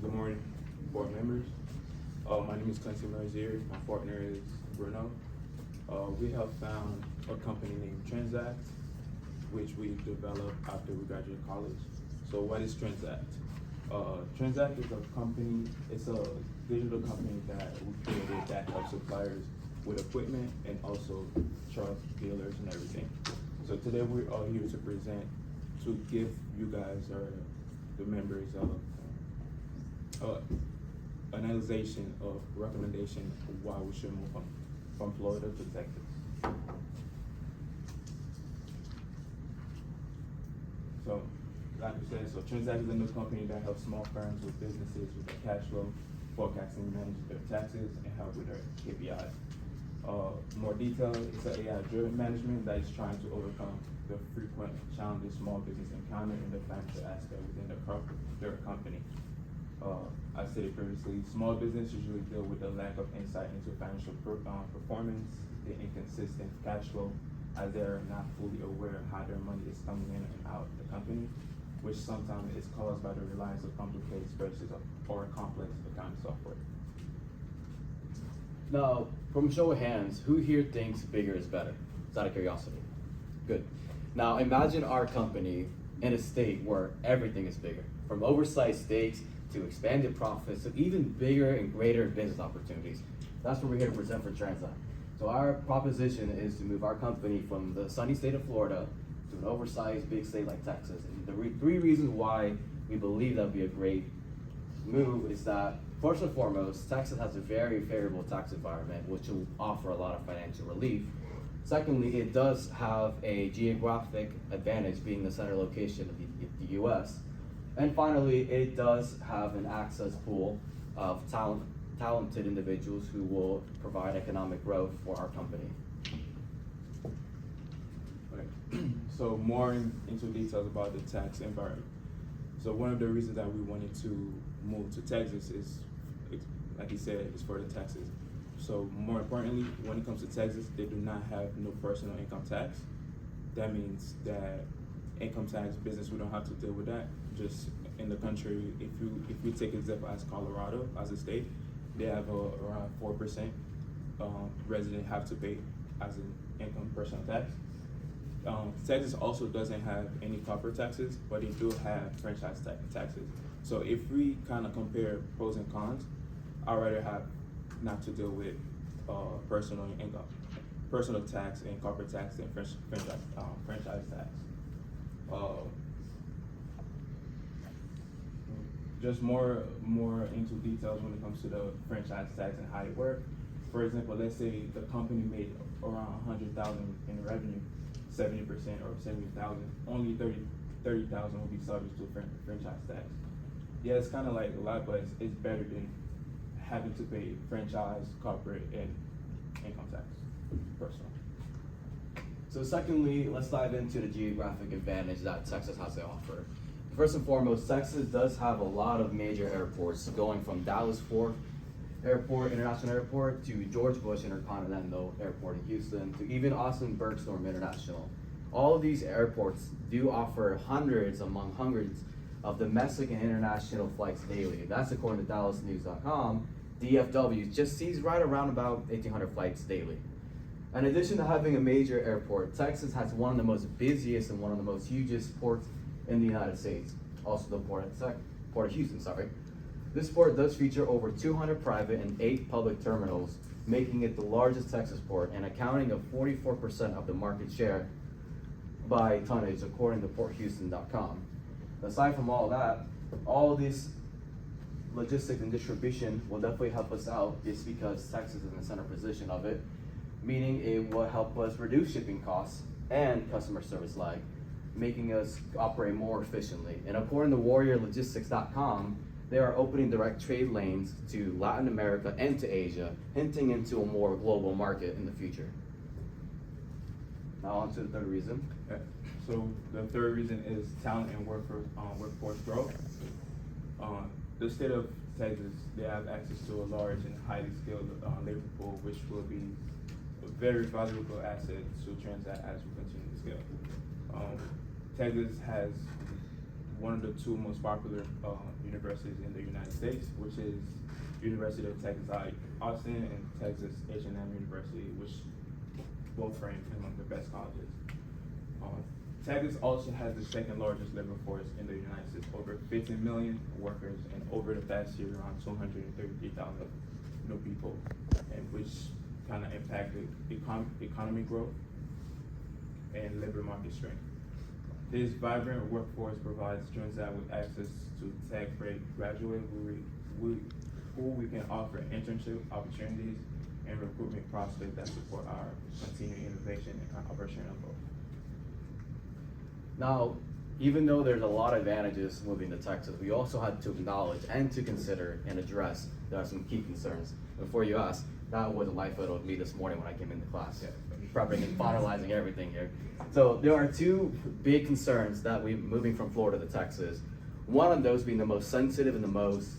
Good morning, board members. My name is Quincy Merzier. My partner is Bruno. We have found a company named Transact, which we developed after we graduated college. So what is Transact? Transact is a company, it's a digital company that we created that helps suppliers with equipment and also truck dealers and everything. So today we're all here to present, to give you guys, the members, analyzation of recommendation of why we should move from Florida to Texas. So, like I said, so Transact is a new company that helps small firms with businesses with their cash flow, forecasting, manage their taxes, and help with their KPIs. More detail, it's an AI-driven management that is trying to overcome the frequent challenges small business encounter in the financial aspect within their company. I stated previously, small business usually deal with the lack of insight into financial performance, the inconsistent cash flow, as they are not fully aware of how their money is coming in and out of the company, which sometimes is caused by the reliance of complicated spreadsheets or complex accounting software. Now, from show of hands, who here thinks bigger is better? It's out of curiosity. Good. Now, imagine our company in a state where everything is bigger, from oversized stakes to expanded profits to even bigger and greater business opportunities. That's what we're here to present for Transact. So our proposition is to move our company from the sunny state of Florida to an oversized big state like Texas. And the three reasons why we believe that would be a great move is that, first and foremost, Texas has a very favorable tax environment, which will offer a lot of financial relief. Secondly, it does have a geographic advantage, being the center location of the U.S. And finally, it does have an access pool of talented individuals who will provide economic growth for our company. Okay. So more into details about the tax environment. So one of the reasons that we wanted to move to Texas is, like he said, is for the taxes. So more importantly, when it comes to Texas, they do not have no personal income tax. That means that income tax business, we don't have to deal with that. Just in the country, if you take example as Colorado as a state, they have around 4% resident have to pay as an income personal tax. Texas also doesn't have any corporate taxes, but they do have franchise taxes. So if we kind of compare pros and cons, I'd rather have not to deal with personal income, personal tax and corporate tax than franchise tax. Just more into details when it comes to the franchise tax and how it works. For example, let's say the company made around 100,000 in revenue, 70% or 70,000, only 30,000 will be subject to franchise tax. Yeah, it's kind of like a lot, but it's better than having to pay franchise, corporate, and income tax, personal. So secondly, let's dive into the geographic advantage that Texas has to offer. First and foremost, Texas does have a lot of major airports, going from Dallas-Fort International Airport to George Bush Intercontinental Airport in Houston to even Austin-Bergstrom International. All of these airports do offer hundreds of domestic and international flights daily. That's according to DallasNews.com. DFW just sees right around about 1,800 flights daily. In addition to having a major airport, Texas has one of the most busiest and one of the most hugest ports in the United States. Also the Port of Houston, sorry. This port does feature over 200 private and 8 public terminals, making it the largest Texas port and accounting of 44% of the market share by tonnage, according to PortHouston.com. Aside from all that, all this logistics and distribution will definitely help us out, just because Texas is in the center position of it, meaning it will help us reduce shipping costs and customer service lag, making us operate more efficiently. And according to WarriorLogistics.com, they are opening direct trade lanes to Latin America and to Asia, hinting into a more global market in the future. Now on to the third reason. Okay. So the third reason is talent and workforce growth. The state of Texas, they have access to a large and highly skilled labor pool, which will be a very valuable asset to Transact as we continue to scale. Texas has one of the two most popular universities in the United States, which is University of Texas Austin and Texas A&M University, which both rank among the best colleges. Texas also has the second largest labor force in the United States, over 15 million workers, and over the past year, around 233,000 new people, and which kind of impacted economy growth and labor market strength. This vibrant workforce provides students that with access to tech-ready graduates who we can offer internship opportunities and recruitment prospects that support our continued innovation and operational growth. Now, even though there's a lot of advantages moving to Texas, we also had to acknowledge and to consider and address there are some key concerns. Before you ask, that was a live photo of me this morning when I came into class, prepping and finalizing everything here. So there are two big concerns that we moving from Florida to Texas. One of those being the most sensitive and the most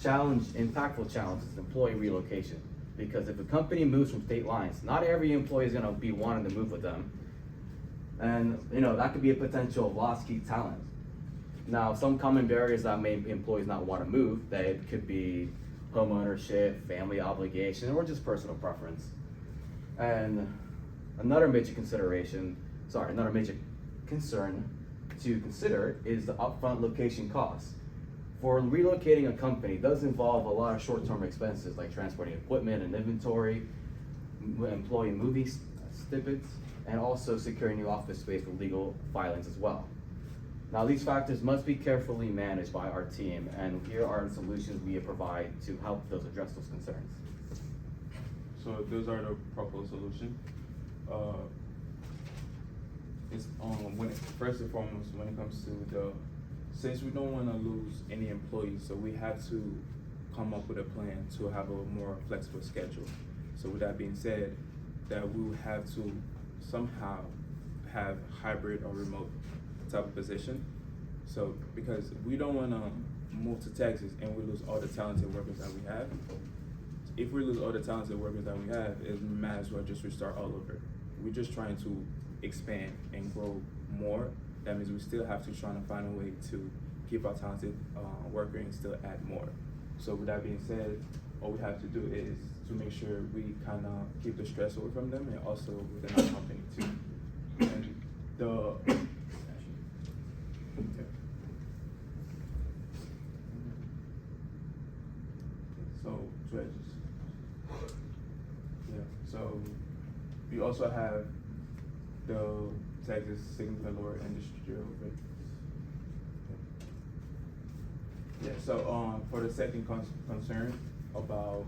impactful challenge is employee relocation. Because if a company moves from state lines, not every employee is going to be wanting to move with them. And that could be a potential lost key talent. Now, some common barriers that make employees not want to move, that could be home ownership, family obligation, or just personal preference. And another major concern to consider is the upfront location costs. For relocating a company does involve a lot of short-term expenses like transporting equipment and inventory, employee movie snippets, and also securing new office space for legal filings as well. Now, these factors must be carefully managed by our team, and here are the solutions we provide to help address those concerns. So those are the proposed solutions. First and foremost, when it comes to since we don't want to lose any employees, so we have to come up with a plan to have a more flexible schedule. So with that being said, that we would have to somehow have hybrid or remote type of position. So because we don't want to move to Texas and we lose all the talented workers that we have. If we lose all the talented workers that we have, it might as well just restart all over. We're just trying to expand and grow more. That means we still have to try to find a way to keep our talented worker and still add more. So with that being said, all we have to do is to make sure we kind of keep the stress away from them and also within our company too. And so we also have the Texas significant lower industrial rate. So for the second concern about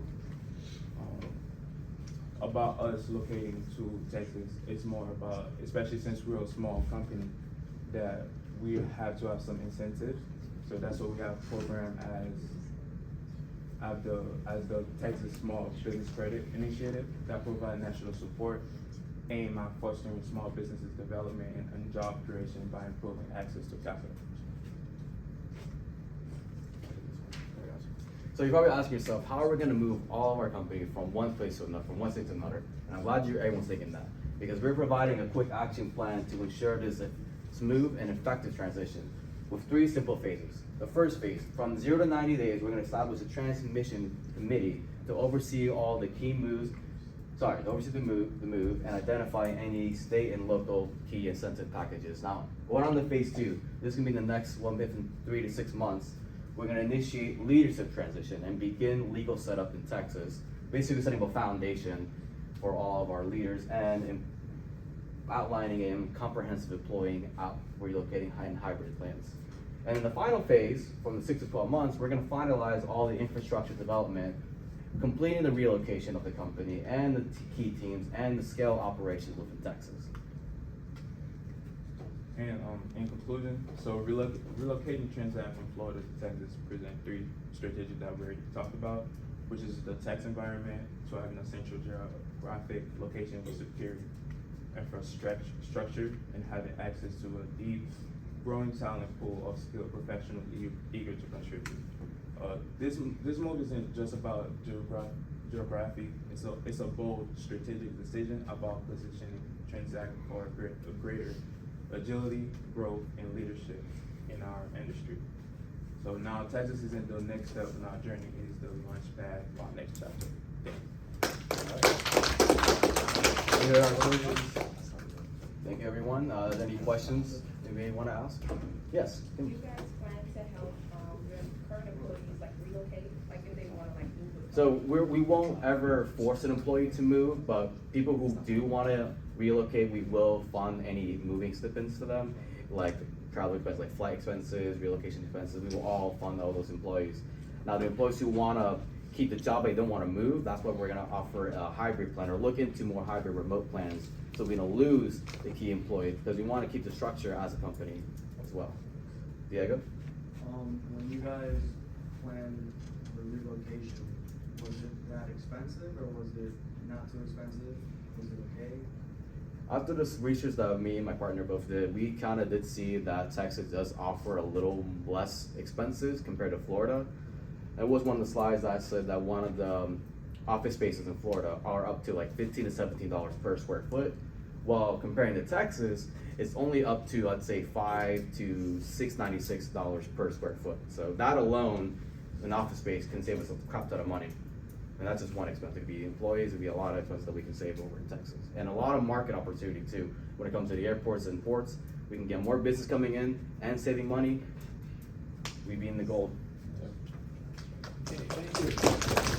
us locating to Texas, it's more about, especially since we're a small company, that we have to have some incentives. So that's what we have programmed as the Texas Small Business Credit Initiative that provide national support aimed at fostering small businesses development and job creation by improving access to capital. So you're probably asking yourself, how are we going to move all of our company from one place to another, from one state to another? And I'm glad everyone's thinking that, because we're providing a quick action plan to ensure there's a smooth and effective transition with 3 simple phases. The first phase, from 0 to 90 days, we're going to establish a transmission committee to oversee all the key moves, oversee the move and identify any state and local key incentive packages. Now, going on to phase 2, this is going to be the next one within 3 to 6 months. We're going to initiate leadership transition and begin legal setup in Texas, basically setting a foundation for all of our leaders and outlining a comprehensive employee relocating and hybrid plans. And in the final phase, from the 6 to 12 months, we're going to finalize all the infrastructure development, completing the relocation of the company and the key teams and the scale operations within Texas. And in conclusion, so relocating Transact from Florida to Texas present 3 strategies that we already talked about, which is the tax environment, so having a central geographic location with superior infrastructure and having access to a deep, growing talent pool of skilled professionals eager to contribute. This move isn't just about geography. It's a bold strategic decision about positioning Transact for a greater agility, growth, and leadership. in our industry. So now Texas isn't the next step in our journey, it is the launch pad for our next chapter. Any other questions? Thank you, everyone. Any questions you may want to ask? Yes. Do you guys plan to help your current employees like relocate, like if they want to like move? So we won't ever force an employee to move, but people who do want to relocate, we will fund any moving stipends to them, like travel expenses, like flight expenses, relocation expenses. We will all fund all those employees. Now, the employees who want to keep the job but they don't want to move, that's what we're going to offer a hybrid plan or look into more hybrid remote plans. So we don't lose the key employee because we want to keep the structure as a company as well. Diego? When you guys planned the relocation, was it that expensive or was it not too expensive? Was it okay? After this research that me and my partner both did, we kind of did see that Texas does offer a little less expenses compared to Florida. It was one of the slides that said that one of the office spaces in Florida are up to like $15 to $17 per square foot, while comparing to Texas, it's only up to, let's say, $5 to $6.96 per square foot. So that alone, an office space can save us a crap ton of money. And that's just one expense. It could be employees, it could be a lot of expenses that we can save over in Texas. And a lot of market opportunity too. When it comes to the airports and ports, we can get more business coming in and saving money. We'd be in the gold. Okay, thank you.